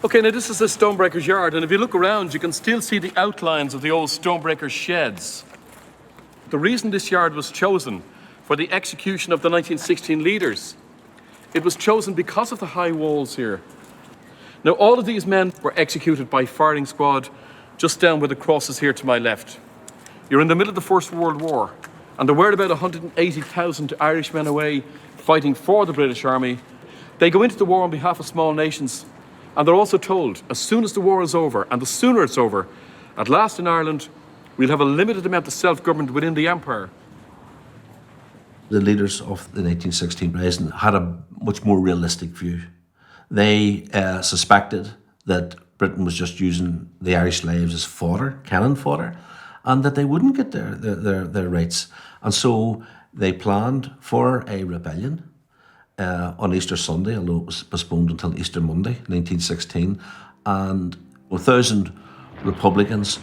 Okay, now this is the stonebreaker's yard, and if you look around, you can still see the outlines of the old stonebreaker sheds. The reason this yard was chosen for the execution of the 1916 leaders, it was chosen because of the high walls here. Now, all of these men were executed by firing squad just down where the cross is here to my left. You're in the middle of the First World War, and there were about 180,000 Irishmen away fighting for the British Army. They go into the war on behalf of small nations, and they're also told, as soon as the war is over, and the sooner it's over, at last in Ireland, we'll have a limited amount of self-government within the empire. The leaders of the 1916 Rising had a much more realistic view. They suspected that Britain was just using the Irish slaves as fodder, cannon fodder, and that they wouldn't get their rights. And so they planned for a rebellion on Easter Sunday, although it was postponed until Easter Monday, 1916. And 1,000 Republicans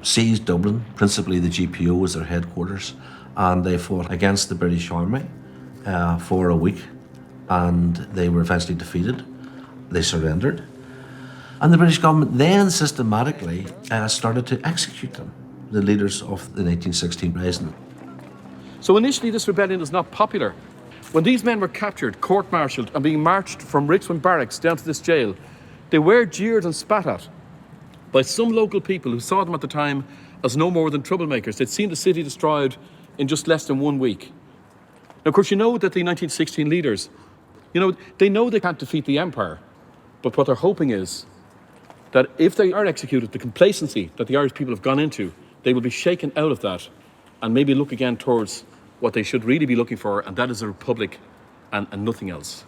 seized Dublin, principally the GPO as their headquarters, and they fought against the British Army for a week, and they were eventually defeated. They surrendered. And the British government then systematically started to execute them, the leaders of the 1916 Rising. So initially this rebellion is not popular. When these men were captured, court-martialed, and being marched from Richmond Barracks down to this jail, they were jeered and spat at by some local people who saw them at the time as no more than troublemakers. They'd seen the city destroyed in just less than 1 week. Now, of course, you know that the 1916 leaders, they know they can't defeat the empire, but what they're hoping is that if they are executed, the complacency that the Irish people have gone into, they will be shaken out of that and maybe look again towards what they should really be looking for, and that is a republic and nothing else.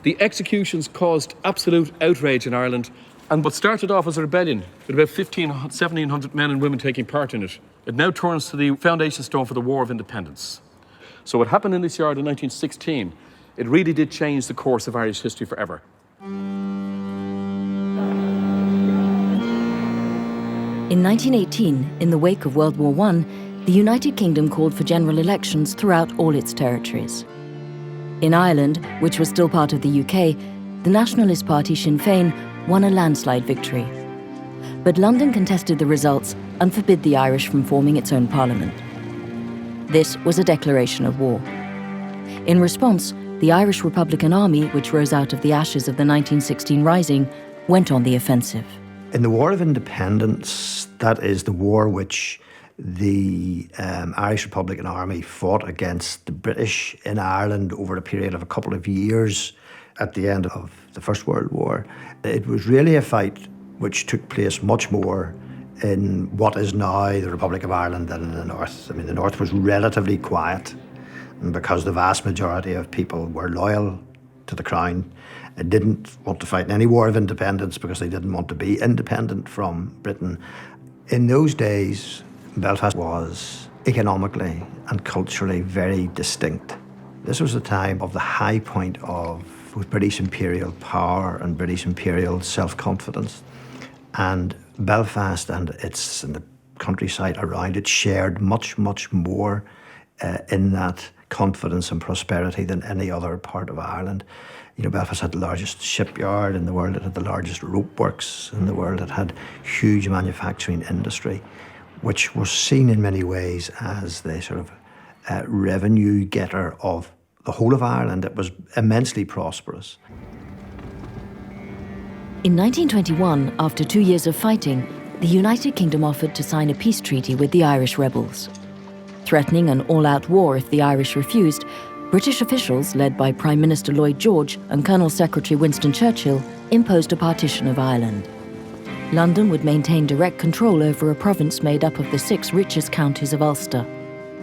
The executions caused absolute outrage in Ireland, and what started off as a rebellion, with about 1,700 men and women taking part in it, it now turns to the foundation stone for the War of Independence. So what happened in this yard in 1916, it really did change the course of Irish history forever. In 1918, in the wake of World War I, the United Kingdom called for general elections throughout all its territories. In Ireland, which was still part of the UK, the nationalist party Sinn Féin won a landslide victory. But London contested the results and forbid the Irish from forming its own parliament. This was a declaration of war. In response, the Irish Republican Army, which rose out of the ashes of the 1916 Rising, went on the offensive. In the War of Independence, that is the war which the Irish Republican Army fought against the British in Ireland over a period of a couple of years at the end of the First World War. It was really a fight which took place much more in what is now the Republic of Ireland than in the North. I mean, the North was relatively quiet, and because the vast majority of people were loyal to the Crown, didn't want to fight in any war of independence because they didn't want to be independent from Britain. In those days, Belfast was economically and culturally very distinct. This was a time of the high point of British imperial power and British imperial self-confidence. And Belfast and the countryside around it shared much, much more in that confidence and prosperity than any other part of Ireland. Belfast had the largest shipyard in the world. It had the largest rope works in the world. It had huge manufacturing industry, which was seen in many ways as the sort of revenue getter of the whole of Ireland. It was immensely prosperous. In 1921, after 2 years of fighting, the United Kingdom offered to sign a peace treaty with the Irish rebels. Threatening an all-out war if the Irish refused, British officials, led by Prime Minister Lloyd George and Colonel Secretary Winston Churchill, imposed a partition of Ireland. London would maintain direct control over a province made up of the 6 richest counties of Ulster.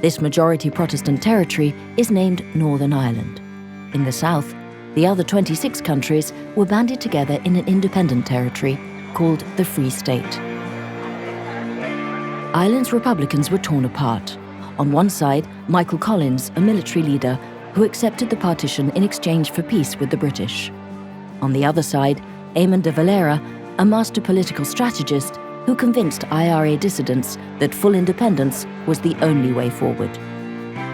This majority Protestant territory is named Northern Ireland. In the south, the other 26 countries were banded together in an independent territory called the Free State. Ireland's Republicans were torn apart. On one side, Michael Collins, a military leader, who accepted the partition in exchange for peace with the British. On the other side, Eamon de Valera, a master political strategist who convinced IRA dissidents that full independence was the only way forward.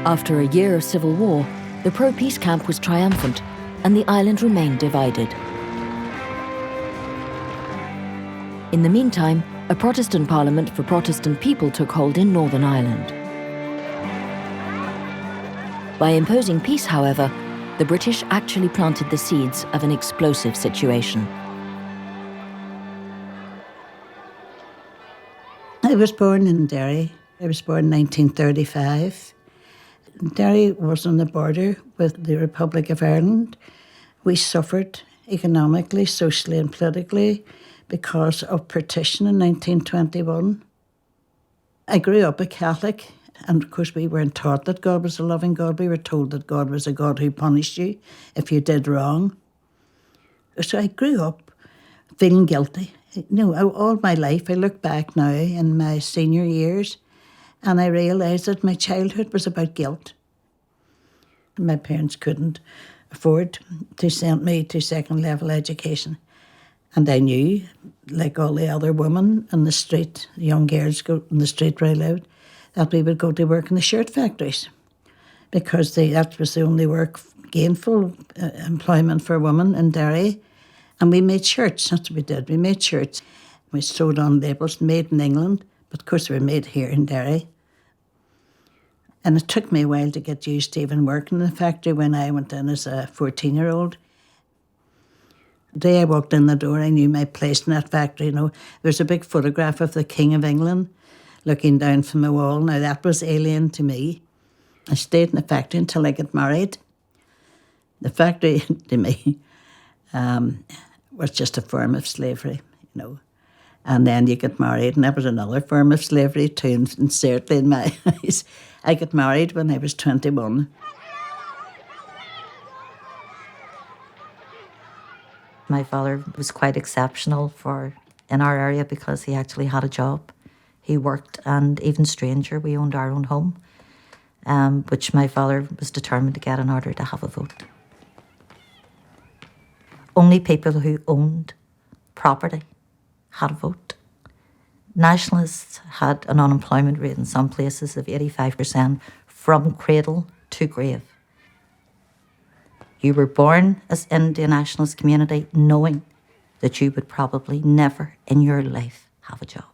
After a year of civil war, the pro-peace camp was triumphant and the island remained divided. In the meantime, a Protestant parliament for Protestant people took hold in Northern Ireland. By imposing peace, however, the British actually planted the seeds of an explosive situation. I was born in Derry. I was born in 1935. Derry was on the border with the Republic of Ireland. We suffered economically, socially and politically because of partition in 1921. I grew up a Catholic, and of course we weren't taught that God was a loving God. We were told that God was a God who punished you if you did wrong. So I grew up feeling guilty. All my life, I look back now in my senior years and I realised that my childhood was about guilt. My parents couldn't afford to send me to second level education. And I knew, like all the other women in the street, young girls go in the street where I lived, that we would go to work in the shirt factories because that was the only work, gainful employment for women in Derry. And we made shirts, that's what we did. We made shirts. We sewed on labels, made in England, but of course they were made here in Derry. And it took me a while to get used to even working in the factory when I went in as a 14-year-old. The day I walked in the door, I knew my place in that factory. There's a big photograph of the King of England looking down from the wall. Now, that was alien to me. I stayed in the factory until I got married. The factory, to me, was just a form of slavery, And then you get married, and that was another form of slavery too, and certainly in my eyes. I got married when I was 21. My father was quite exceptional in our area because he actually had a job. He worked, and even stranger, we owned our own home, which my father was determined to get in order to have a vote. Only people who owned property had a vote. Nationalists had an unemployment rate in some places of 85% from cradle to grave. You were born as into a nationalist community knowing that you would probably never in your life have a job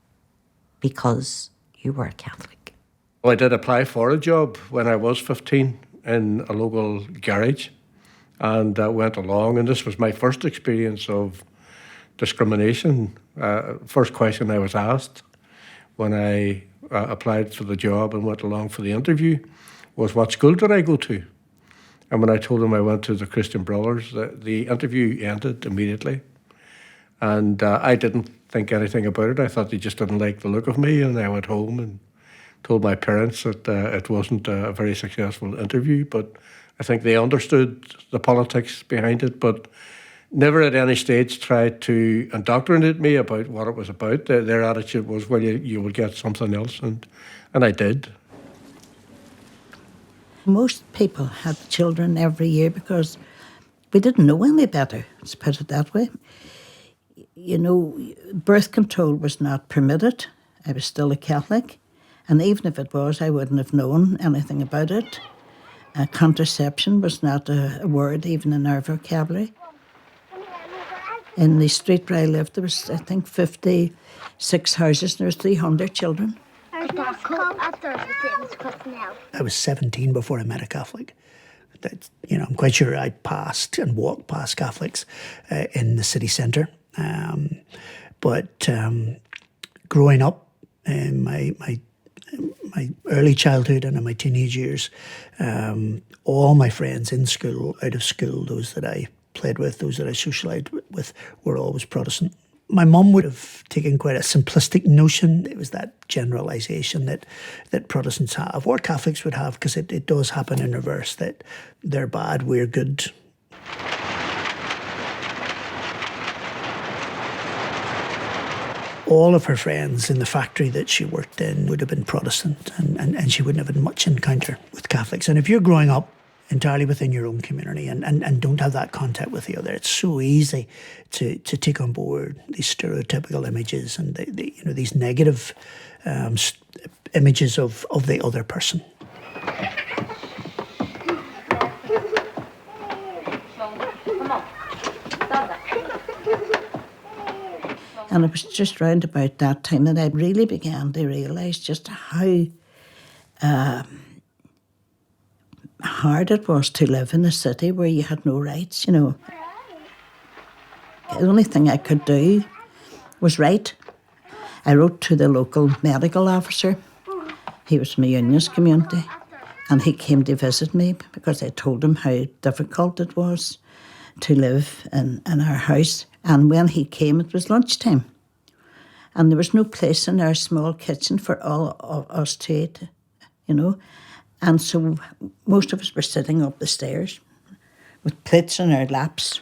because you were a Catholic. Well, I did apply for a job when I was 15 in a local garage, and went along, and this was my first experience of discrimination. First question I was asked when I applied for the job and went along for the interview was, what school did I go to? And when I told them I went to the Christian Brothers, the interview ended immediately. And I didn't think anything about it. I thought they just didn't like the look of me, and I went home and told my parents that it wasn't a very successful interview, but I think they understood the politics behind it, but never at any stage tried to indoctrinate me about what it was about. Their attitude was, well, you will get something else, and I did. Most people had children every year because we didn't know any better, let's put it that way. Birth control was not permitted. I was still a Catholic, and even if it was, I wouldn't have known anything about it. Contraception was not a word even in our vocabulary. In the street where I lived, there was, I think, 56 houses, and there was 300 children. I was 17 before I met a Catholic. I'm quite sure I passed and walked past Catholics in the city centre. But growing up in my early childhood and in my teenage years, all my friends in school, out of school, those that I played with, those that I socialised with, were always Protestant. My mum would have taken quite a simplistic notion. It was that generalisation that Protestants have, or Catholics would have, because it does happen in reverse, that they're bad, we're good. All of her friends in the factory that she worked in would have been Protestant, and she wouldn't have had much encounter with Catholics. And if you're growing up entirely within your own community and don't have that contact with the other, it's so easy to take on board these stereotypical images and these negative images of the other person. And it was just round about that time that I really began to realise just how hard it was to live in a city where you had no rights, you know. The only thing I could do was write. I wrote to the local medical officer. He was from a unionist community, and he came to visit me because I told him how difficult it was to live in our house. And when he came, it was lunchtime, and there was no place in our small kitchen for all of us to eat, you know. And so most of us were sitting up the stairs with plates on our laps.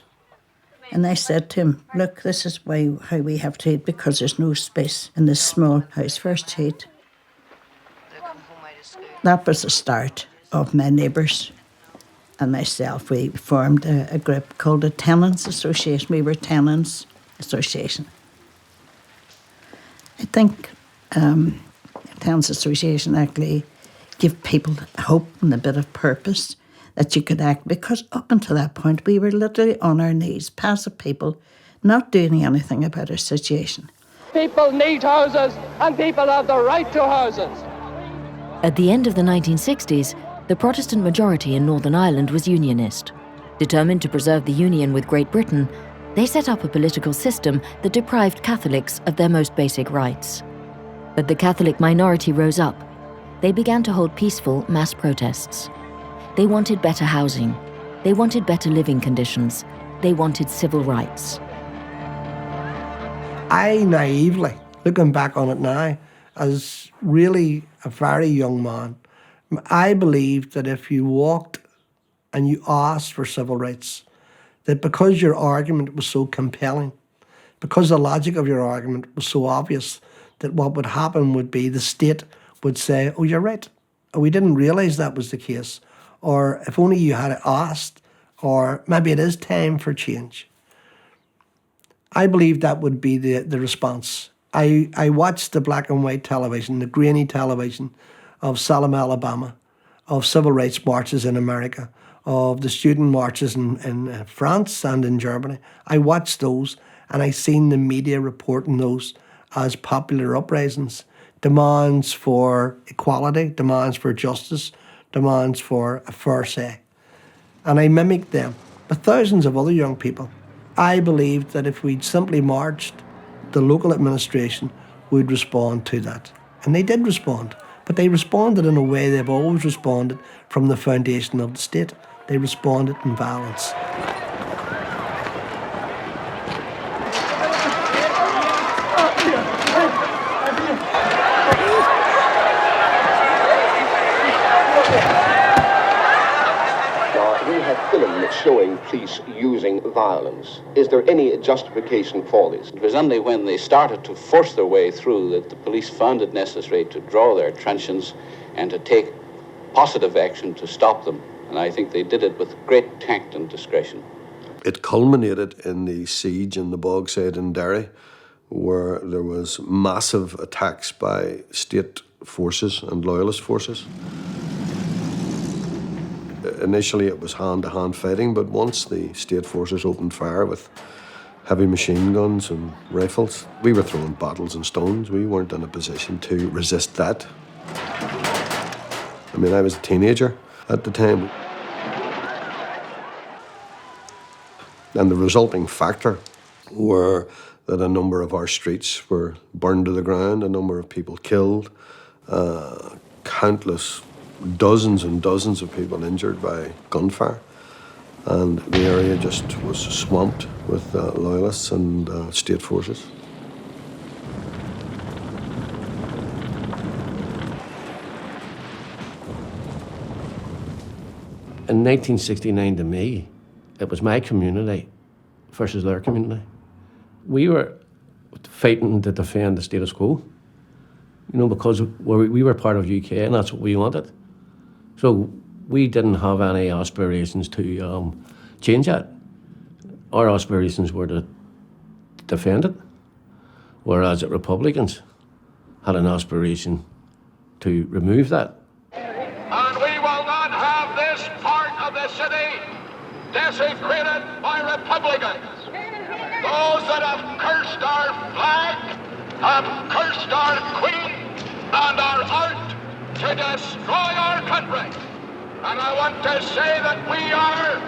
And I said to him, look, this is how we have to eat, because there's no space in this small house for us to eat. That was the start of my neighbours and myself. We formed a group called the Tenants Association. We were Tenants Association. I think Tenants Association actually give people hope and a bit of purpose that you could act, because up until that point we were literally on our knees, passive people, not doing anything about our situation. People need houses and people have the right to houses. At the end of the 1960s, the Protestant majority in Northern Ireland was unionist. Determined to preserve the union with Great Britain, they set up a political system that deprived Catholics of their most basic rights. But the Catholic minority rose up. They began to hold peaceful mass protests. They wanted better housing. They wanted better living conditions. They wanted civil rights. I naively, looking back on it now, as really a very young man, I believed that if you walked and you asked for civil rights, that because your argument was so compelling, because the logic of your argument was so obvious, that what would happen would be the state would say, oh, you're right, or we didn't realise that was the case, or if only you had asked, or maybe it is time for change. I believe that would be the response. I watched the black and white television, the grainy television of Selma, Alabama, of civil rights marches in America, of the student marches in France and in Germany. I watched those, and I seen the media reporting those as popular uprisings, demands for equality, demands for justice, demands for a fair say. And I mimicked them with thousands of other young people. I believed that if we'd simply marched, the local administration would respond to that. And they did respond, but they responded in a way they've always responded from the foundation of the state. They responded in violence. Showing police using violence. Is there any justification for this? It was only when they started to force their way through that the police found it necessary to draw their truncheons and to take positive action to stop them. And I think they did it with great tact and discretion. It culminated in the siege in the bogside in Derry, where there was massive attacks by state forces and Loyalist forces. Initially it was hand-to-hand fighting, but once the state forces opened fire with heavy machine guns and rifles, we were throwing bottles and stones. We weren't in a position to resist that. I mean, I was a teenager at the time. And the resulting factor were that a number of our streets were burned to the ground, a number of people killed, countless dozens and dozens of people injured by gunfire, and the area just was swamped with Loyalists and state forces. In 1969, to me, it was my community versus their community. We were fighting to defend the status quo, you know, because we were part of UK and that's what we wanted. So we didn't have any aspirations to change that. Our aspirations were to defend it, whereas the Republicans had an aspiration to remove that. And we will not have this part of the city desecrated by Republicans. Those that have cursed our flag forced our Queen and our ARTE to destroy our country. And I want to say that we are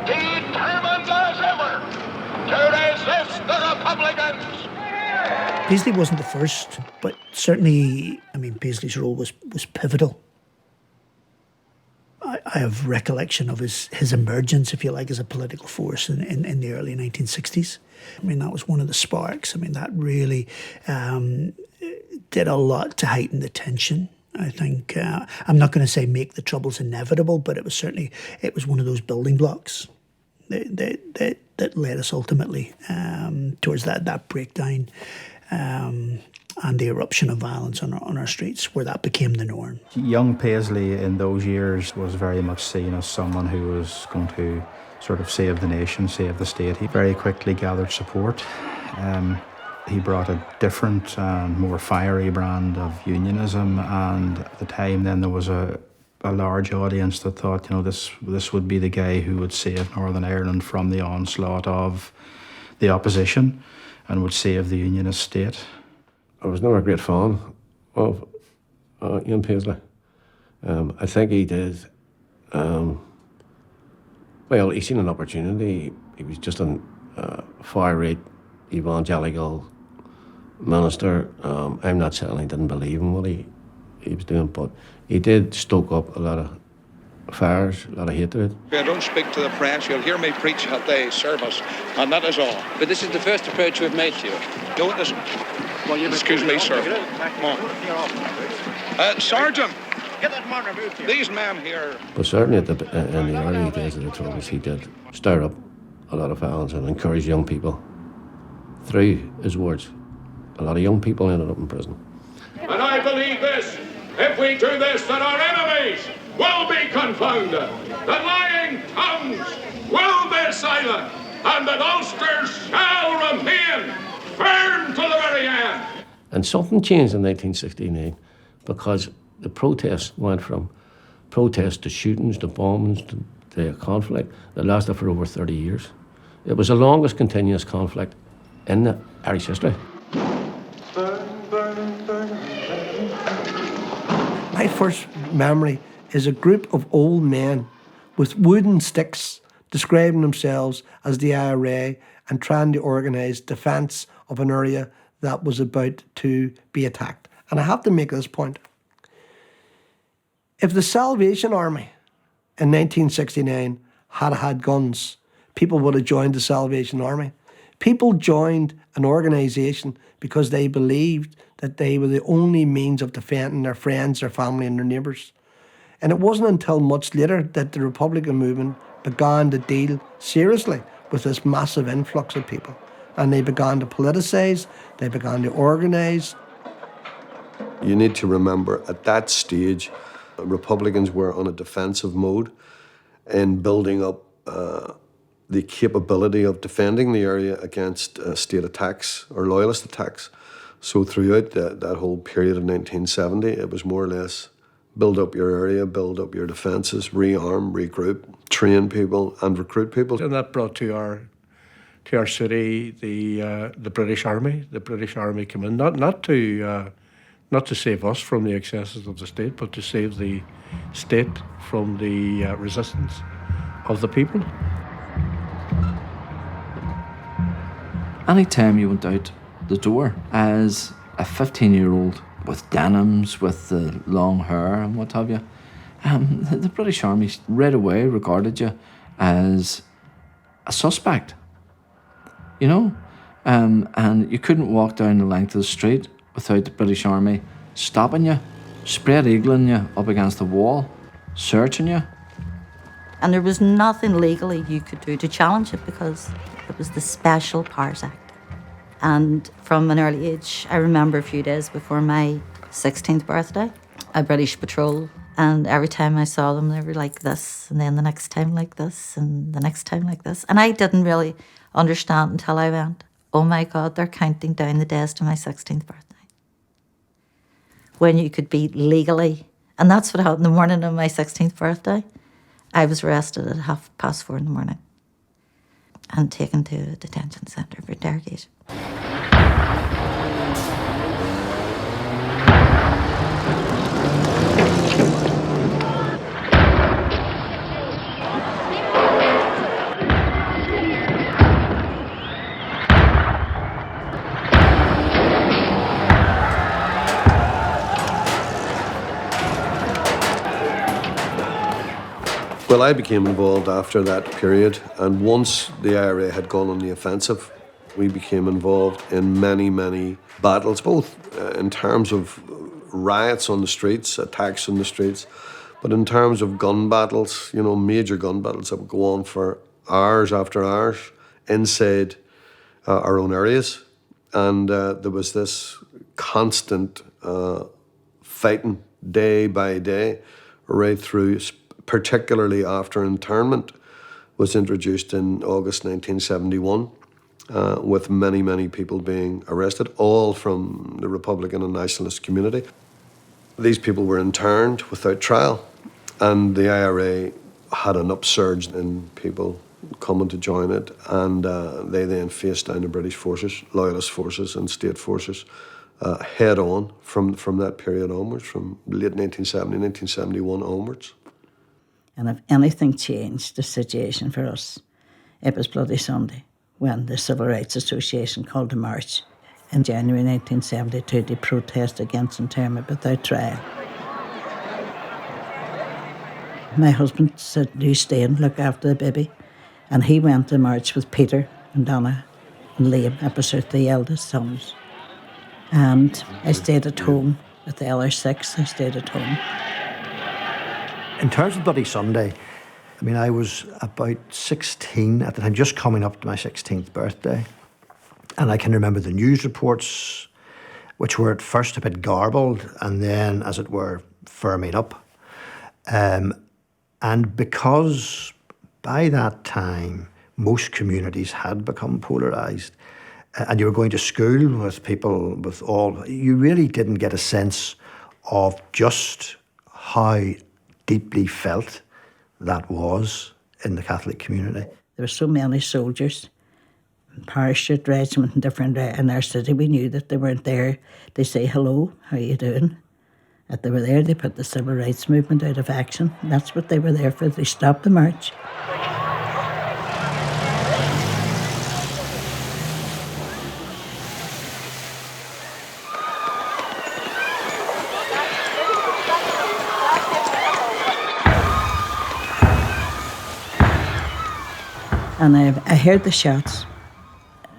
determined as ever to resist the Republicans. Paisley wasn't the first, but certainly, Paisley's role was pivotal. I have recollection of his emergence, if you like, as a political force in the early 1960s. That was one of the sparks. That really did a lot to heighten the tension. I think, I'm not going to say make the troubles inevitable, but it was one of those building blocks that led us ultimately towards that breakdown and the eruption of violence on our streets, where that became the norm. Young Paisley in those years was very much seen as someone who was going to sort of save the nation, save the state. He very quickly gathered support. He brought a different and more fiery brand of unionism, and at the time then there was a large audience that thought, this would be the guy who would save Northern Ireland from the onslaught of the opposition and would save the unionist state. I was never a great fan of Ian Paisley. I think he did, he seen an opportunity. He was just a far-right evangelical minister. I'm not saying I didn't believe in what he was doing, but he did stoke up a lot of fires, a lot of hatred. I don't speak to the press. You'll hear me preach at the service, and that is all. But this is the first approach we've made to you. No, it isn't. Well, excuse me, sir. Come on. Sergeant, these men here... But certainly in the early days of the troubles, he did stir up a lot of violence and encourage young people. Through his words, a lot of young people ended up in prison. And I believe this, if we do this, that our enemies will be confounded, that lying tongues will be silent, and that Ulster shall remain firm to the very end. And something changed in 1969 because the protests went from protests to shootings to bombings to conflict that lasted for over 30 years. It was the longest continuous conflict in the Irish history. My first memory is a group of old men with wooden sticks describing themselves as the IRA and trying to organise defence of an area that was about to be attacked. And I have to make this point. If the Salvation Army in 1969 had guns, people would have joined the Salvation Army. People joined an organisation because they believed that they were the only means of defending their friends, their family and their neighbours. And it wasn't until much later that the Republican movement began to deal seriously with this massive influx of people. And they began to politicise, they began to organise. You need to remember, at that stage, Republicans were on a defensive mode in building up the capability of defending the area against state attacks or Loyalist attacks. So throughout that whole period of 1970, it was more or less build up your area, build up your defences, rearm, regroup, train people and recruit people. And that brought to our city the British Army. The British Army came in, not to save us from the excesses of the state, but to save the state from the resistance of the people. Anytime you went out the door as a 15-year-old with denims, with the long hair and what have you, the British Army right away regarded you as a suspect, and you couldn't walk down the length of the street without the British Army stopping you, spread-eagling you up against the wall, searching you. And there was nothing legally you could do to challenge it because it was the Special Powers Act. And from an early age, I remember a few days before my 16th birthday, a British patrol, and every time I saw them, they were like this, and then the next time like this, and the next time like this. And I didn't really understand until I went, oh my God, they're counting down the days to my 16th birthday. When you could be legally, and that's what happened the morning of my 16th birthday. I was arrested at 4:30 in the morning and taken to a detention centre for interrogation. Well, I became involved after that period, and once the IRA had gone on the offensive, we became involved in many, many battles, both in terms of riots on the streets, attacks on the streets, but in terms of gun battles, you know, major gun battles that would go on for hours after hours inside our own areas. And there was this constant fighting day by day right through, particularly after internment was introduced in August 1971, with many, many people being arrested, all from the Republican and Nationalist community. These people were interned without trial, and the IRA had an upsurge in people coming to join it, and they then faced down the British forces, Loyalist forces and state forces, head on from that period onwards, from late 1970, 1971 onwards. And if anything changed the situation for us, it was Bloody Sunday, when the Civil Rights Association called a march in January 1972 to protest against internment without trial. My husband said, "You stay and look after the baby." And he went to march with Peter and Donna and Liam. That was our three eldest sons. And I stayed at home with the other six. I stayed at home. In terms of Bloody Sunday, I mean, I was about 16 at the time, just coming up to my 16th birthday. And I can remember the news reports, which were at first a bit garbled and then, as it were, firming up. And because by that time, most communities had become polarised, and you were going to school with people with all, you really didn't get a sense of just how deeply felt that was in the Catholic community. There were so many soldiers, parachute regiment and different in our city. We knew that they weren't there. They say, "Hello, how are you doing?" That they were there, they put the civil rights movement out of action. That's what they were there for. They stopped the march. And I heard the shots.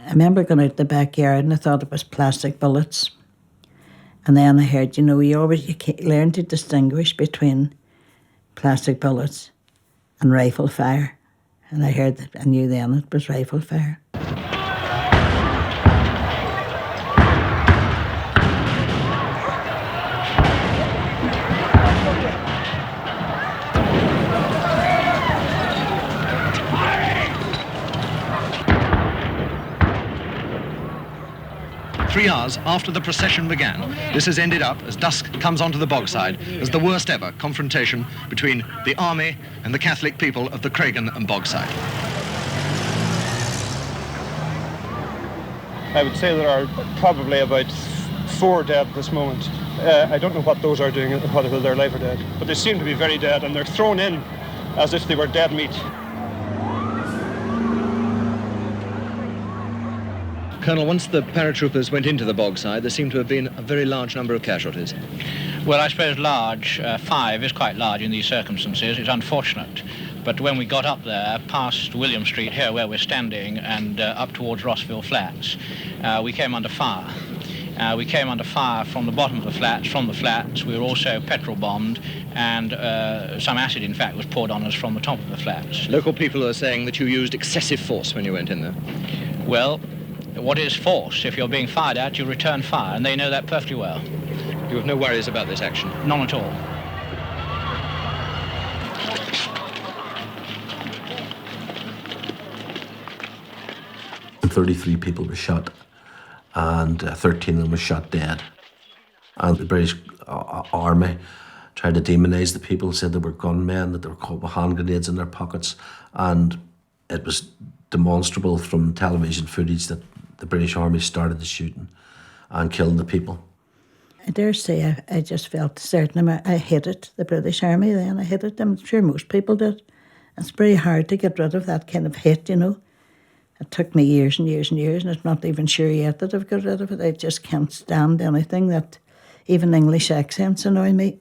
I remember going out the backyard and I thought it was plastic bullets. And then I heard, you learn to distinguish between plastic bullets and rifle fire. And I knew then it was rifle fire. Three hours after the procession began, this has ended up, as dusk comes onto the bogside, as the worst ever confrontation between the army and the Catholic people of the Craigan and bogside. I would say there are probably about 4 dead at this moment. I don't know what those are doing, whether they're alive or dead, but they seem to be very dead, and they're thrown in as if they were dead meat. Colonel, once the paratroopers went into the bogside, there seemed to have been a very large number of casualties. Well, I suppose large, 5 is quite large in these circumstances. It's unfortunate. But when we got up there, past William Street here where we're standing, and up towards Rossville Flats, we came under fire. We came under fire from the bottom of the flats, from the flats. We were also petrol bombed, and some acid, in fact, was poured on us from the top of the flats. Local people are saying that you used excessive force when you went in there. Well, what is force? If you're being fired at, you return fire, and they know that perfectly well. You have no worries about this action? None at all. And 33 people were shot, and 13 of them were shot dead. And the British Army tried to demonise the people, said they were gunmen, that they were caught with hand grenades in their pockets, and it was demonstrable from television footage that the British Army started the shooting and killed the people. I dare say I just felt certain. I hated the British Army then. I hated them. I'm sure most people did. It's very hard to get rid of that kind of hate, you know. It took me years and years and years, and I'm not even sure yet that I've got rid of it. I just can't stand anything that, even English accents annoy me.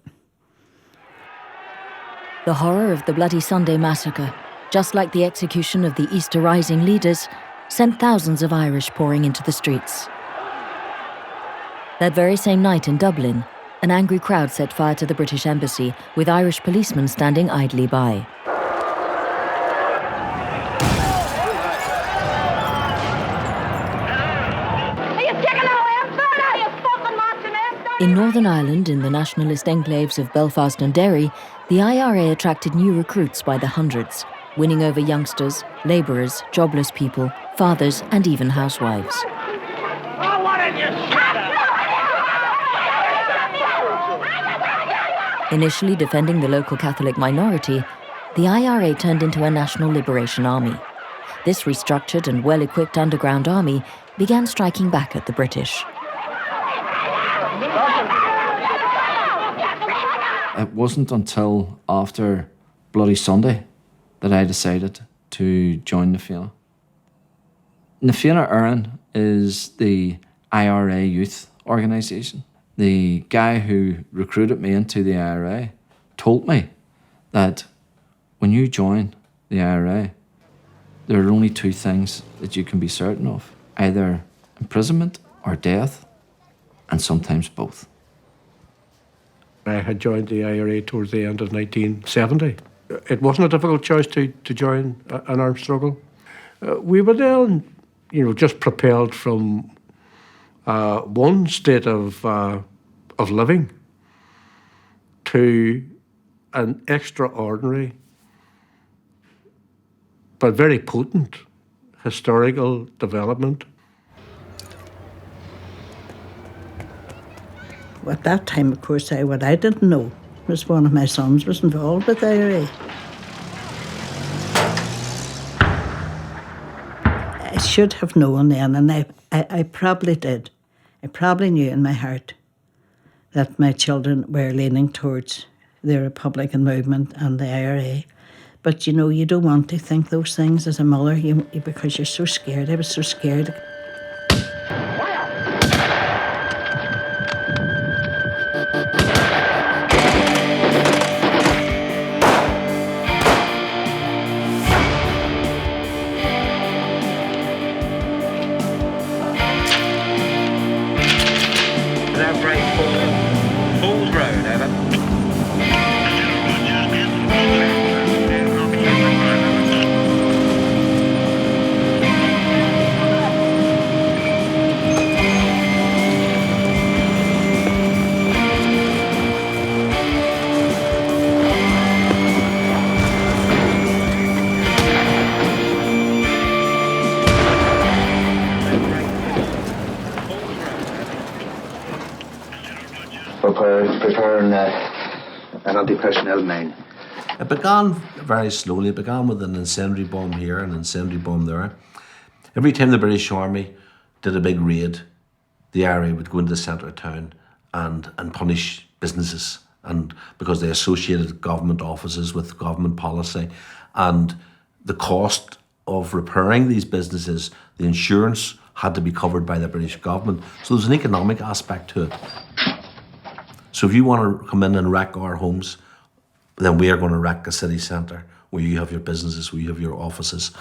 The horror of the Bloody Sunday massacre, just like the execution of the Easter Rising leaders, sent thousands of Irish pouring into the streets. That very same night in Dublin, an angry crowd set fire to the British embassy, with Irish policemen standing idly by. In Northern Ireland, in the nationalist enclaves of Belfast and Derry, the IRA attracted new recruits by the hundreds, winning over youngsters, labourers, jobless people, fathers and even housewives. Initially defending the local Catholic minority, the IRA turned into a National Liberation Army. This restructured and well-equipped underground army began striking back at the British. It wasn't until after Bloody Sunday that I decided to join Na Fianna. Na Fianna Éireann is the IRA youth organisation. The guy who recruited me into the IRA told me that when you join the IRA, there are only two things that you can be certain of, either imprisonment or death, and sometimes both. I had joined the IRA towards the end of 1970. It wasn't a difficult choice to join an armed struggle. We were then, just propelled from one state of living to an extraordinary but very potent historical development. At that time, of course, what I didn't know was one of my sons was involved with IRA. I should have known then, and I probably did. I probably knew in my heart that my children were leaning towards the Republican movement and the IRA. But, you don't want to think those things as a mother because you're so scared. I was so scared. Preparing an anti-personnel mine. It began very slowly. It began with an incendiary bomb here and an incendiary bomb there. Every time the British Army did a big raid, the IRA would go into the centre of town and punish businesses, and because they associated government offices with government policy, and the cost of repairing these businesses, the insurance had to be covered by the British government. So there's an economic aspect to it. So if you want to come in and wreck our homes, then we are going to wreck a city centre where you have your businesses, where you have your offices.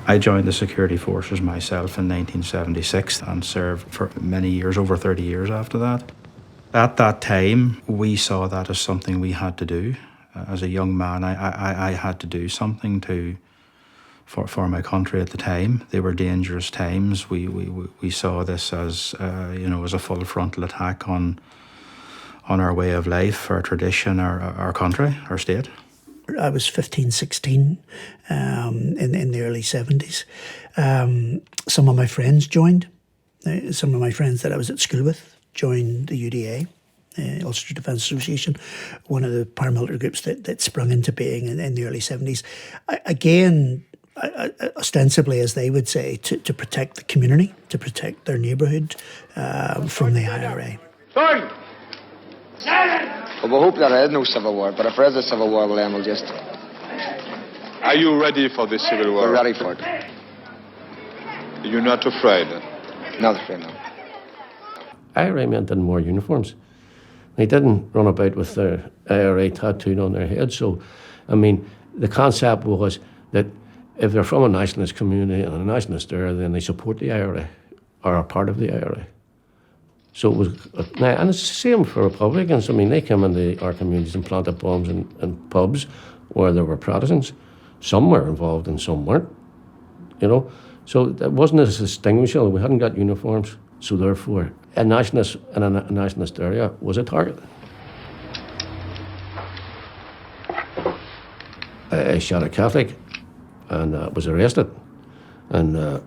I joined the security forces myself in 1976 and served for many years, over 30 years after that. At that time, we saw that as something we had to do. As a young man, I had to do something for my country at the time. They were dangerous times. We saw this as as a full frontal attack on our way of life, our tradition, our country, our state. I was 15, 16 in the early 70s. Some of my friends joined. Some of my friends that I was at school with joined the UDA. the Ulster Defence Association, one of the paramilitary groups that sprung into being in the early 70s. Again, ostensibly, as they would say, to protect the community, to protect their neighbourhood from the IRA. Well, we hope there is no civil war, but if there is a civil war, well, then we'll just... Are you ready for the civil war? We're ready for it. You're not afraid? Not afraid, no. IRA men didn't wear uniforms. They didn't run about with their IRA tattooed on their head. So, I mean, the concept was that if they're from a nationalist community and a nationalist era, then they support the IRA or are part of the IRA. So it was, and it's the same for Republicans. I mean, they came into our communities and planted bombs in pubs where there were Protestants. Some were involved and some weren't, you know. So it wasn't as distinguishable. We hadn't got uniforms. So therefore, a nationalist in a nationalist area was a target. I shot a Catholic and was arrested. And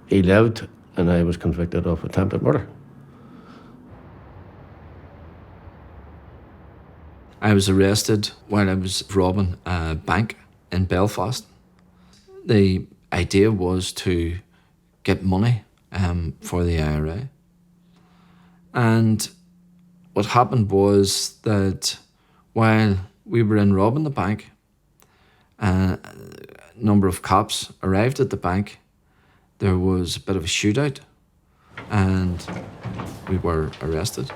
he lived, and I was convicted of attempted murder. I was arrested while I was robbing a bank in Belfast. The idea was to get money for the IRA. And what happened was that while we were in robbing the bank, a number of cops arrived at the bank. There was a bit of a shootout, and we were arrested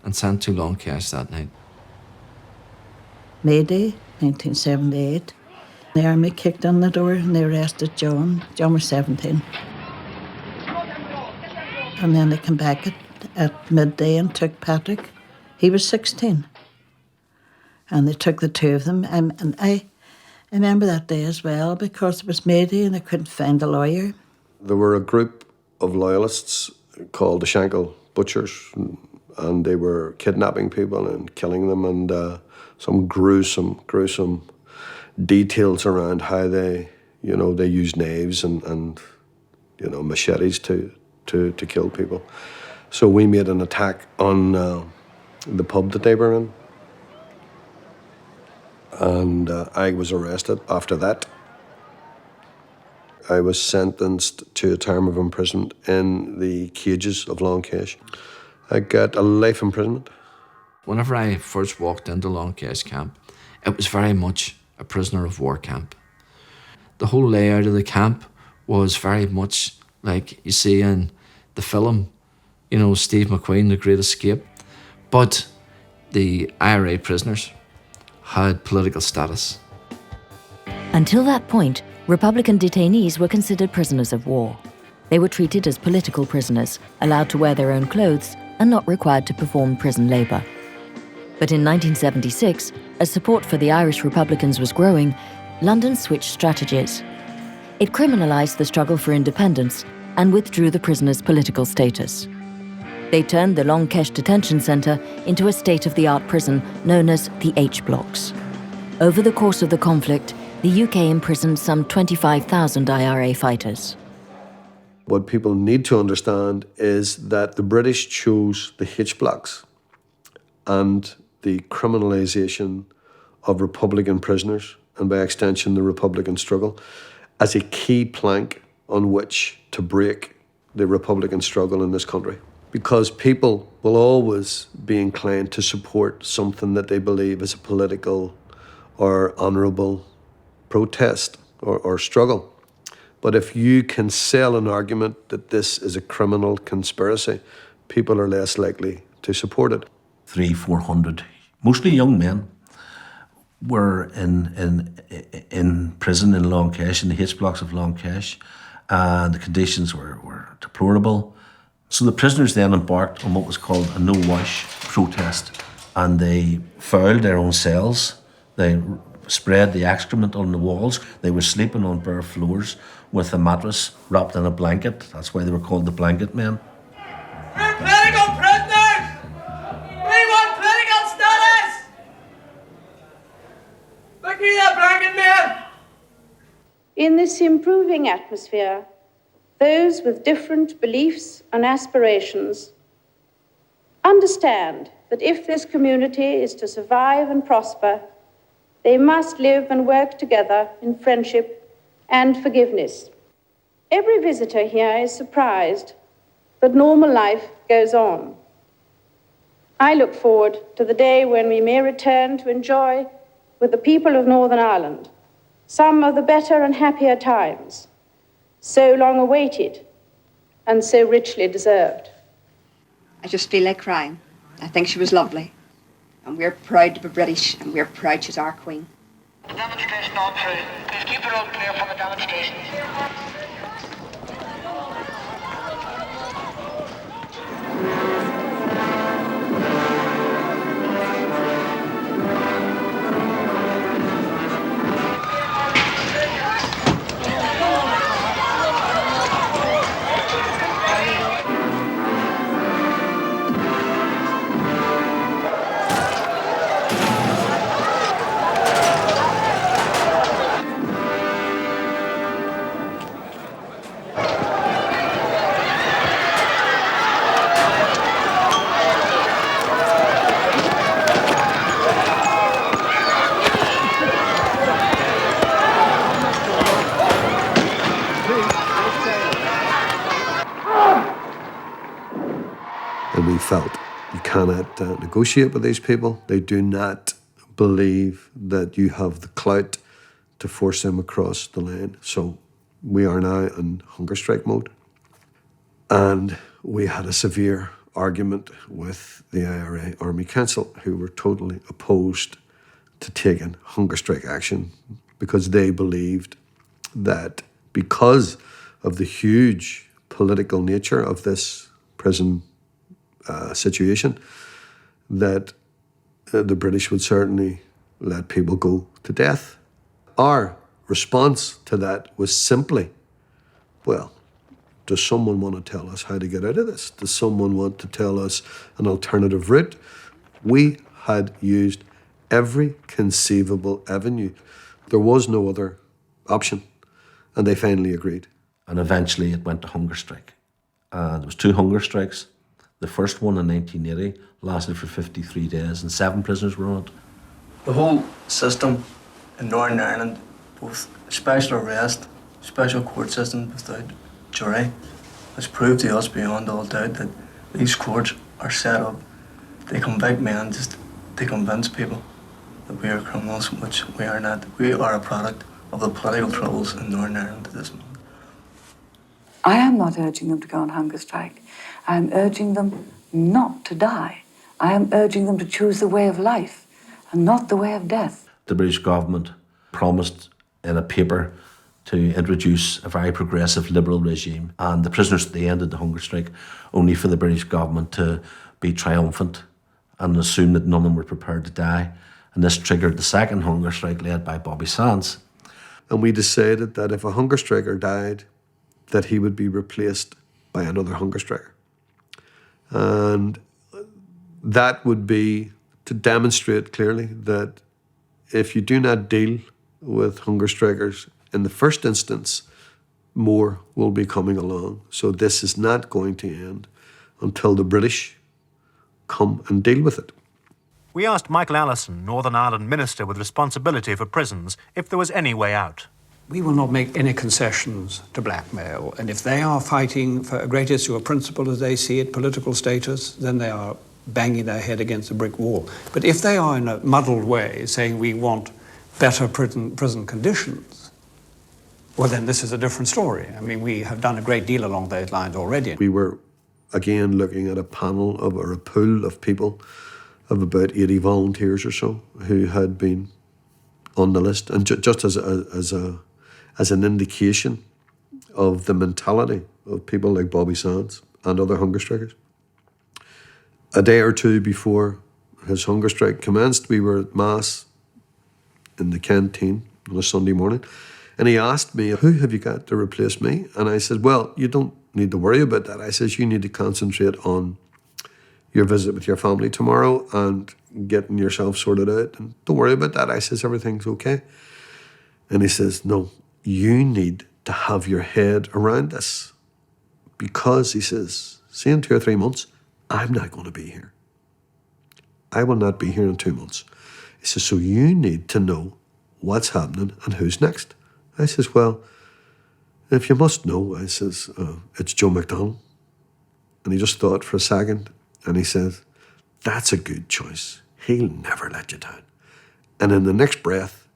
and sent to Long Cash that night. May Day, 1978. The army kicked on the door and they arrested John. John was 17. And then they came back at midday and took Patrick. He was 16. And they took the two of them. And I remember that day as well because it was May Day and they couldn't find a lawyer. There were a group of loyalists called the Shankill Butchers, and they were kidnapping people and killing them, and some gruesome details around how they used knives and machetes to kill people. So we made an attack on the pub that they were in, and I was arrested after that. I was sentenced to a term of imprisonment in the cages of Long Cash. I got a life imprisonment. Whenever I first walked into Long Cash camp, it was very much a prisoner of war camp. The whole layout of the camp was very much like you see in the film, Steve McQueen, The Great Escape. But the IRA prisoners had political status. Until that point, Republican detainees were considered prisoners of war. They were treated as political prisoners, allowed to wear their own clothes, and not required to perform prison labour. But in 1976, as support for the Irish Republicans was growing, London switched strategies. It criminalised the struggle for independence and withdrew the prisoners' political status. They turned the Long Cash detention centre into a state-of-the-art prison known as the H-blocks. Over the course of the conflict, the UK imprisoned some 25,000 IRA fighters. What people need to understand is that the British chose the H-blocks and the criminalisation of Republican prisoners, and by extension the Republican struggle, as a key plank on which to break the Republican struggle in this country. Because people will always be inclined to support something that they believe is a political or honourable protest or struggle. But if you can sell an argument that this is a criminal conspiracy, people are less likely to support it. 300-400, mostly young men, were in prison in Long Cash, in the H-blocks of Long Cash, and the conditions were deplorable. So the prisoners then embarked on what was called a no-wash protest, and they fouled their own cells. They spread the excrement on the walls. They were sleeping on bare floors with a mattress wrapped in a blanket. That's why they were called the blanket men. We're political prisoners! We want political status! Look at that blanket man! In this improving atmosphere, those with different beliefs and aspirations understand that if this community is to survive and prosper, they must live and work together in friendship and forgiveness. Every visitor here is surprised that normal life goes on. I look forward to the day when we may return to enjoy with the people of Northern Ireland some of the better and happier times, so long awaited and so richly deserved. I just feel like crying. I think she was lovely. And we're proud to be British, and we're proud she's our queen. The demonstration on through. Please keep the road clear for the demonstration. And we felt you cannot negotiate with these people. They do not believe that you have the clout to force them across the line. So we are now in hunger strike mode. And we had a severe argument with the IRA Army Council, who were totally opposed to taking hunger strike action because they believed that because of the huge political nature of this prison situation, that the British would certainly let people go to death. Our response to that was simply, well, does someone want to tell us how to get out of this? Does someone want to tell us an alternative route? We had used every conceivable avenue. There was no other option, and they finally agreed. And eventually it went to hunger strike. And there was 2 hunger strikes. The first one in 1980 lasted for 53 days and 7 prisoners were on it. The whole system in Northern Ireland, both special arrest, special court system without jury, has proved to us beyond all doubt that these courts are set up. They convict men just to convince people that we are criminals, which we are not. We are a product of the political troubles in Northern Ireland at this moment. I am not urging them to go on hunger strike. I am urging them not to die. I am urging them to choose the way of life and not the way of death. The British government promised in a paper to introduce a very progressive liberal regime, and the prisoners, they ended the hunger strike only for the British government to be triumphant and assume that none of them were prepared to die. And this triggered the second hunger strike led by Bobby Sands. And we decided that if a hunger striker died, that he would be replaced by another hunger striker. And that would be to demonstrate clearly that if you do not deal with hunger strikers in the first instance, more will be coming along. So this is not going to end until the British come and deal with it. We asked Michael Allison, Northern Ireland Minister with responsibility for prisons, if there was any way out. We will not make any concessions to blackmail, and if they are fighting for a great issue of principle as they see it, political status, then they are banging their head against a brick wall. But if they are in a muddled way saying we want better prison conditions, well then this is a different story. I mean, we have done a great deal along those lines already. We were again looking at a panel of, or a pool of people of about 80 volunteers or so who had been on the list, and just as an indication of the mentality of people like Bobby Sands and other hunger strikers. A day or two before his hunger strike commenced, we were at Mass in the canteen on a Sunday morning, and he asked me, who have you got to replace me? And I said, well, you don't need to worry about that. I says, you need to concentrate on your visit with your family tomorrow and getting yourself sorted out. And don't worry about that. I says, everything's okay. And he says, no, you need to have your head around this. Because, he says, see, in 2 or 3 months, I'm not going to be here. I will not be here in 2 months. He says, so you need to know what's happening and who's next. I says, well, if you must know, I says, it's Joe McDonnell. And he just thought for a second, and he says, that's a good choice. He'll never let you down. And in the next breath,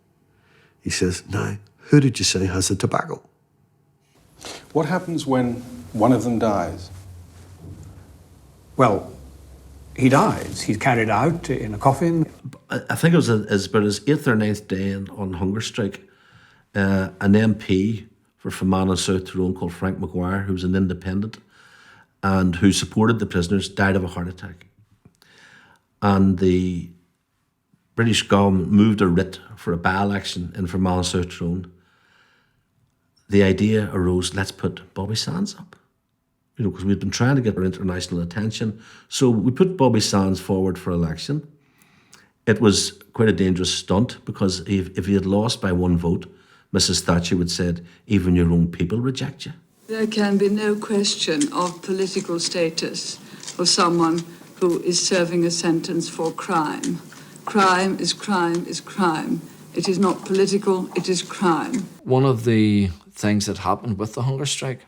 he says, now, who did you say has the tobacco? What happens when one of them dies? Well, he dies. He's carried out in a coffin. I think it was about his 8th or 9th day on hunger strike. An MP for Fermanagh and South Tyrone called Frank Maguire, who was an independent and who supported the prisoners, died of a heart attack. And the British government moved a writ for a by-election in Fermanagh and South Tyrone. The idea arose, let's put Bobby Sands up. You know, because we'd been trying to get our international attention. So we put Bobby Sands forward for election. It was quite a dangerous stunt because if he had lost by 1 vote, Mrs. Thatcher would have said, even your own people reject you. There can be no question of political status of someone who is serving a sentence for crime. Crime is crime is crime. It is not political, it is crime. One of the things that happened with the hunger strike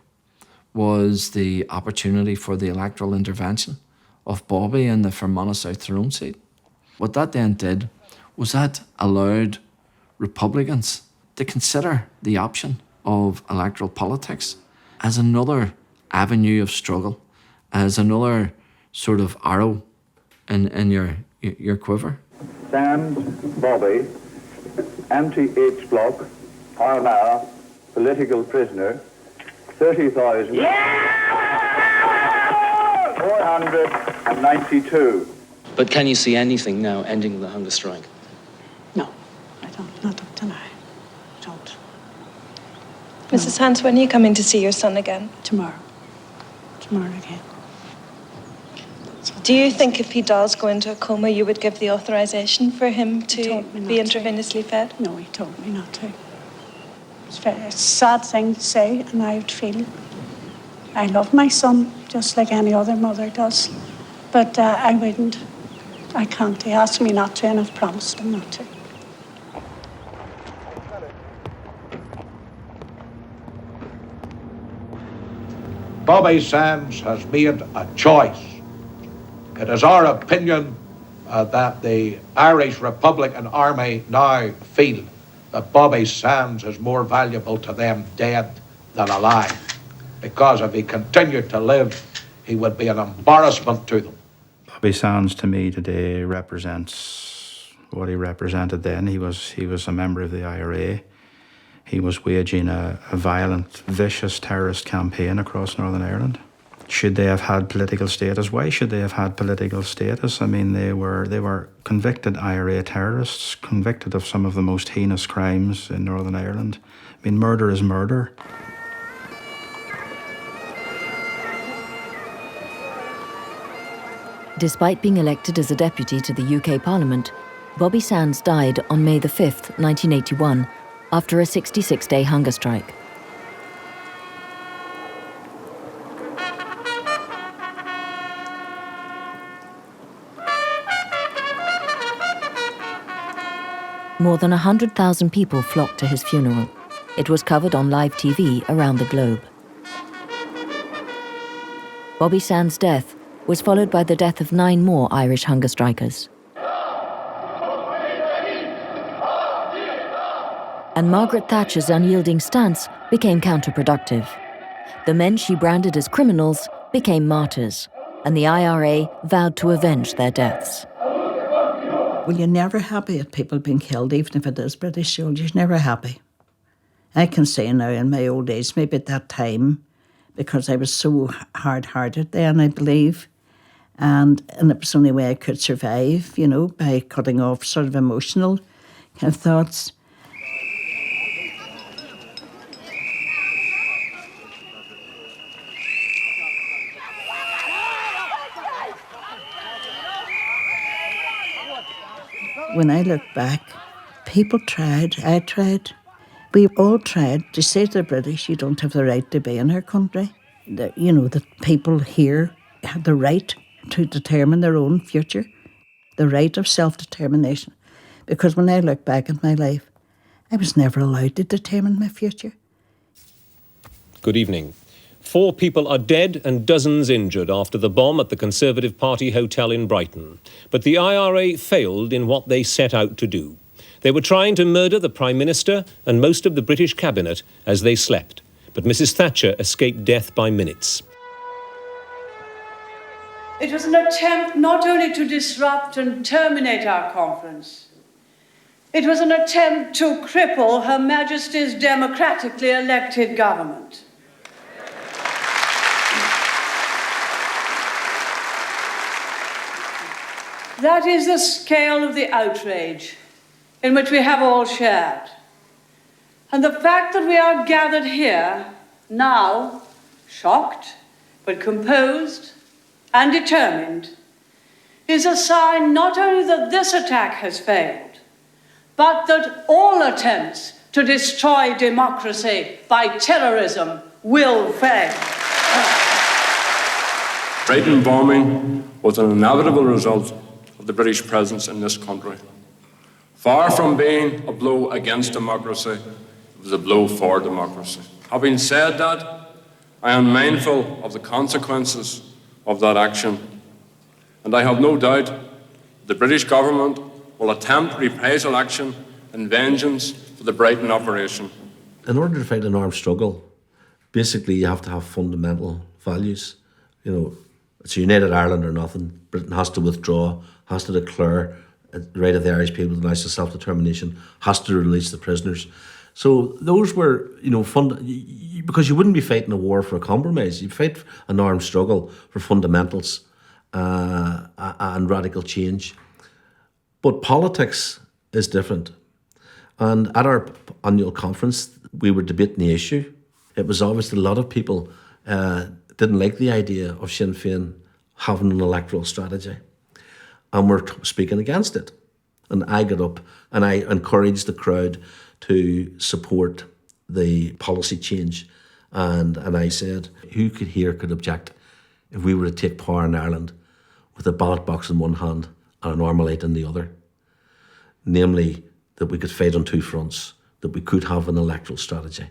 was the opportunity for the electoral intervention of Bobby in the Fermanagh South Tyrone seat. What that then did was that allowed Republicans to consider the option of electoral politics as another avenue of struggle, as another sort of arrow in your quiver. Sands, Bobby, anti-H block, Armagh, political prisoner, 30,000. 492. But can you see anything now ending the hunger strike? No, I don't. Not up to now. I don't. Mrs. Hans, when are you coming to see your son again? Tomorrow. Tomorrow again. Do you think if he does go into a coma, you would give the authorization for him to be intravenously fed? No, he told me not to. It's a sad thing to say, and I would feel I love my son just like any other mother does, but I wouldn't. I can't. He asked me not to, and I've promised him not to. Bobby Sands has made a choice. It is our opinion that the Irish Republican Army now feel that Bobby Sands is more valuable to them dead than alive, because if he continued to live, he would be an embarrassment to them. Bobby Sands to me today represents what he represented then. He was a member of the IRA. He was waging a violent, vicious terrorist campaign across Northern Ireland. Should they have had political status? Why should they have had political status? I mean, they were convicted IRA terrorists, convicted of some of the most heinous crimes in Northern Ireland. I mean, murder is murder. Despite being elected as a deputy to the UK Parliament, Bobby Sands died on May the 5th, 1981, after a 66-day hunger strike. More than 100,000 people flocked to his funeral. It was covered on live TV around the globe. Bobby Sands' death was followed by the death of 9 more Irish hunger strikers. And Margaret Thatcher's unyielding stance became counterproductive. The men she branded as criminals became martyrs, and the IRA vowed to avenge their deaths. Well, you're never happy at people being killed, even if it is British soldiers, never happy. I can say now in my old age, maybe at that time, because I was so hard-hearted then, I believe, and it was the only way I could survive, you know, by cutting off sort of emotional kind of thoughts. When I look back, people tried, I tried, we all tried to say to the British, you don't have the right to be in our country. That, you know, that people here had the right to determine their own future. the right of self-determination. Because when I look back at my life, I was never allowed to determine my future. Good evening. 4 people are dead and dozens injured after the bomb at the Conservative Party hotel in Brighton. But the IRA failed in what they set out to do. They were trying to murder the Prime Minister and most of the British cabinet as they slept. But Mrs. Thatcher escaped death by minutes. It was an attempt not only to disrupt and terminate our conference, it was an attempt to cripple Her Majesty's democratically elected government. That is the scale of the outrage in which we have all shared. And the fact that we are gathered here now, shocked but composed and determined, is a sign not only that this attack has failed, but that all attempts to destroy democracy by terrorism will fail. Brighton bombing was an inevitable result of the British presence in this country. Far from being a blow against democracy, it was a blow for democracy. Having said that, I am mindful of the consequences of that action, and I have no doubt the British government will attempt reprisal action and vengeance for the Brighton operation. In order to fight an armed struggle, basically you have to have fundamental values. You know, it's a united Ireland or nothing. Britain has to withdraw, has to declare the right of the Irish people to national self-determination, has to release the prisoners. So those were, you know, because you wouldn't be fighting a war for a compromise. You'd fight an armed struggle for fundamentals and radical change. But politics is different. And at our annual conference, we were debating the issue. It was obvious that a lot of people didn't like the idea of Sinn Féin having an electoral strategy and were speaking against it. And I got up and I encouraged the crowd to support the policy change. And I said, who could object if we were to take power in Ireland with a ballot box in one hand and an Armalite in the other? Namely, that we could fight on 2 fronts, that we could have an electoral strategy,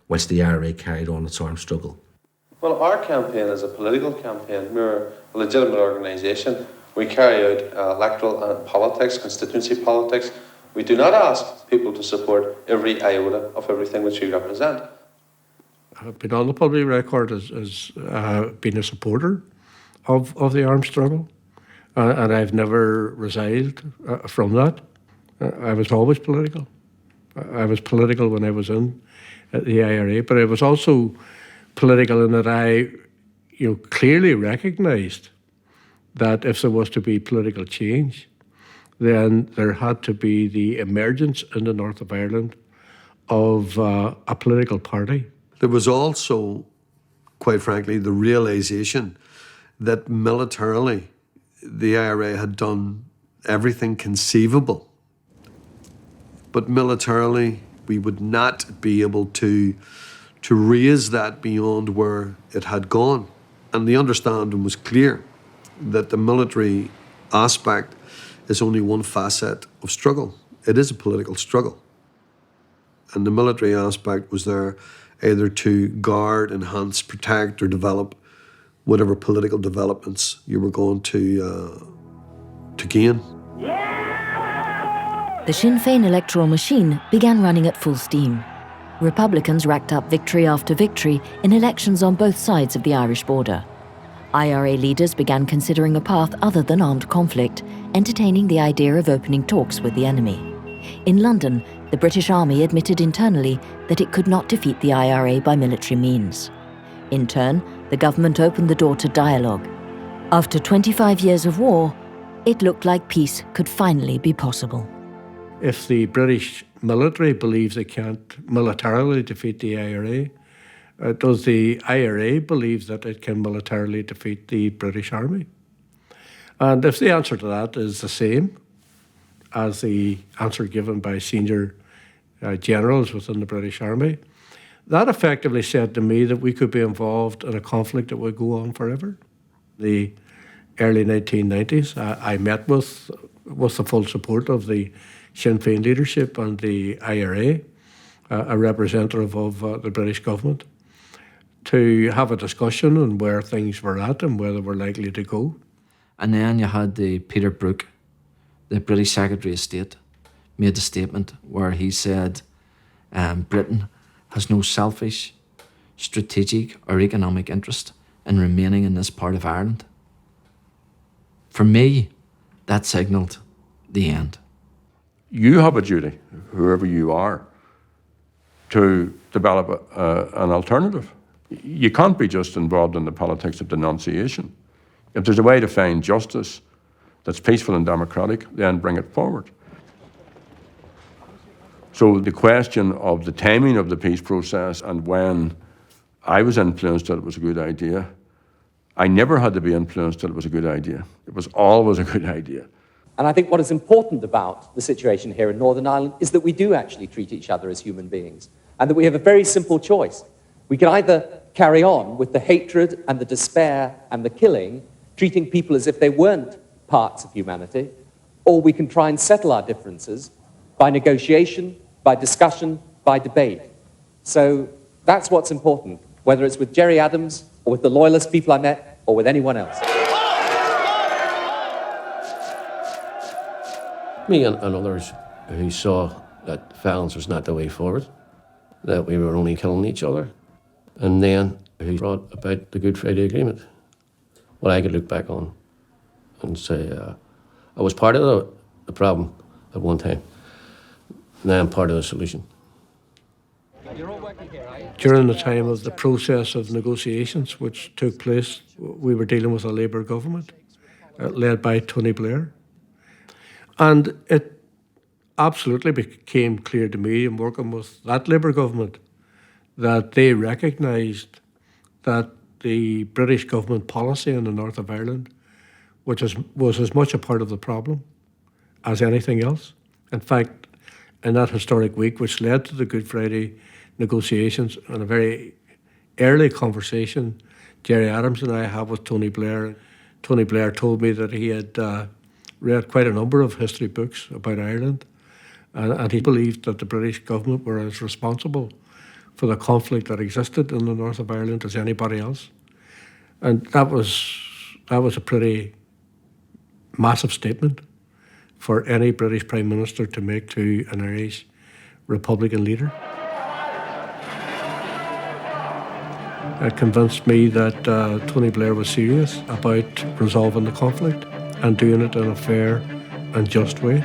whilst the IRA carried on its armed struggle. Well, our campaign is a political campaign. We're a legitimate organisation. We carry out electoral and politics, constituency politics. We do not ask people to support every iota of everything which we represent. I've been on the public record as being a supporter of the armed struggle, and I've never resiled from that. I was always political. I was political when I was in the IRA, but I was also political in that I, clearly recognised that if there was to be political change, then there had to be the emergence in the north of Ireland of a political party. There was also, quite frankly, the realisation that militarily the IRA had done everything conceivable. But militarily, we would not be able to raise that beyond where it had gone. And the understanding was clear that the military aspect is only one facet of struggle. It is a political struggle. And the military aspect was there either to guard, enhance, protect, or develop whatever political developments you were going to gain. The Sinn Féin electoral machine began running at full steam. Republicans racked up victory after victory in elections on both sides of the Irish border. IRA leaders began considering a path other than armed conflict, entertaining the idea of opening talks with the enemy. In London, the British Army admitted internally that it could not defeat the IRA by military means. In turn, the government opened the door to dialogue. After 25 years of war, it looked like peace could finally be possible. If the British military believes they can't militarily defeat the IRA, does the IRA believe that it can militarily defeat the British Army? And if the answer to that is the same as the answer given by senior generals within the British Army, that effectively said to me that we could be involved in a conflict that would go on forever. The early 1990s, I met with with the full support of the Sinn Féin leadership and the IRA, a representative of the British government, to have a discussion on where things were at and where they were likely to go. And then you had Peter Brooke, the British Secretary of State, made a statement where he said Britain has no selfish, strategic or economic interest in remaining in this part of Ireland. For me, that signalled the end. You have a duty, whoever you are, to develop an alternative. You can't be just involved in the politics of denunciation. If there's a way to find justice that's peaceful and democratic, then bring it forward. So the question of the timing of the peace process and when I was influenced that it was a good idea, I never had to be influenced that it was a good idea. It was always a good idea. And I think what is important about the situation here in Northern Ireland is that we do actually treat each other as human beings, and that we have a very simple choice. We can either carry on with the hatred and the despair and the killing, treating people as if they weren't parts of humanity, or we can try and settle our differences by negotiation, by discussion, by debate. So that's what's important, whether it's with Gerry Adams or with the Loyalist people I met or with anyone else. Me and others who saw that violence was not the way forward, that we were only killing each other, and then who brought about the Good Friday Agreement. What I could look back on and say, I was part of the problem at one time. Now I'm part of the solution. During the time of the process of negotiations which took place, we were dealing with a Labour government led by Tony Blair. And it absolutely became clear to me in working with that Labour government that they recognised that the British government policy in the north of Ireland, which was as much a part of the problem as anything else. In fact, in that historic week, which led to the Good Friday negotiations, in a very early conversation Gerry Adams and I had with Tony Blair, Tony Blair told me that he had read quite a number of history books about Ireland, and he believed that the British government were as responsible for the conflict that existed in the north of Ireland as anybody else. And that was a pretty massive statement for any British Prime Minister to make to an Irish Republican leader. It convinced me that Tony Blair was serious about resolving the conflict and doing it in a fair and just way.